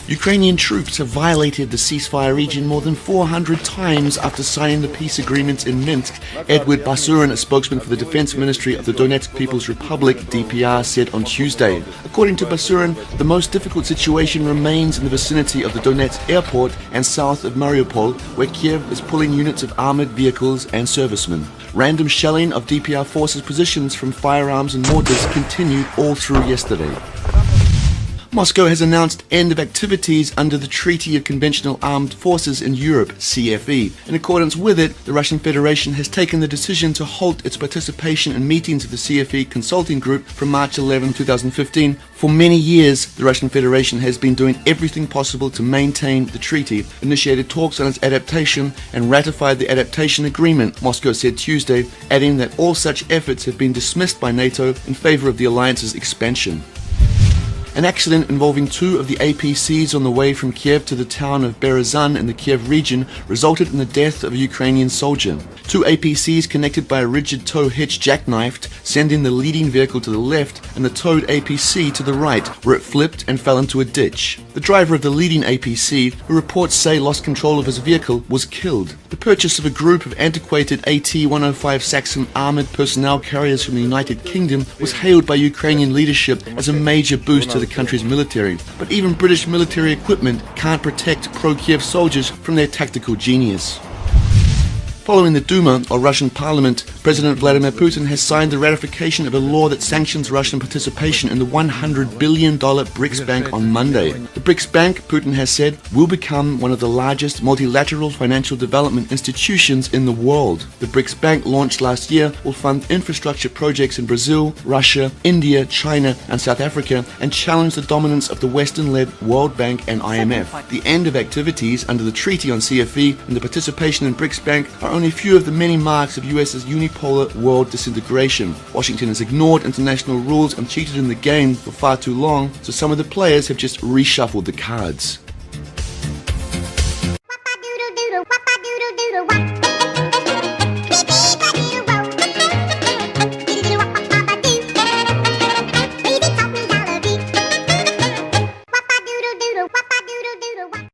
Ukrainian troops have violated the ceasefire region more than 400 times after signing the peace agreements in Minsk, Edward Basurin, a spokesman for the Defense Ministry of the Donetsk People's Republic, DPR, said on Tuesday. According to Basurin, the most difficult situation remains in the vicinity of the Donetsk airport and south of Mariupol, where Kiev is pulling units of armored vehicles and servicemen. Random shelling of DPR forces' positions from firearms and mortars continued all through yesterday. Moscow has announced end of activities under the Treaty of Conventional Armed Forces in Europe, CFE. In accordance with it, the Russian Federation has taken the decision to halt its participation in meetings of the CFE Consulting Group from March 11, 2015. For many years, the Russian Federation has been doing everything possible to maintain the treaty, initiated talks on its adaptation, and ratified the adaptation agreement, Moscow said Tuesday, adding that all such efforts have been dismissed by NATO in favor of the alliance's expansion. An accident involving two of the APCs on the way from Kiev to the town of Berezan in the Kiev region resulted in the death of a Ukrainian soldier. Two APCs connected by a rigid tow hitch jackknifed, sending the leading vehicle to the left and the towed APC to the right, where it flipped and fell into a ditch. The driver of the leading APC, who reports say lost control of his vehicle, was killed. The purchase of a group of antiquated AT-105 Saxon armoured personnel carriers from the United Kingdom was hailed by Ukrainian leadership as a major boost to the country's military. But even British military equipment can't protect pro-Kiev soldiers from their tactical genius. Following the Duma, or Russian parliament, President Vladimir Putin has signed the ratification of a law that sanctions Russian participation in the $100 billion BRICS Bank on Monday. The BRICS Bank, Putin has said, will become one of the largest multilateral financial development institutions in the world. The BRICS Bank, launched last year, will fund infrastructure projects in Brazil, Russia, India, China, and South Africa, and challenge the dominance of the Western-led World Bank and IMF. The end of activities under the Treaty on CFE and the participation in BRICS Bank are only a few of the many marks of US's unipolar world disintegration. Washington has ignored international rules and cheated in the game for far too long, so some of the players have just reshuffled the cards.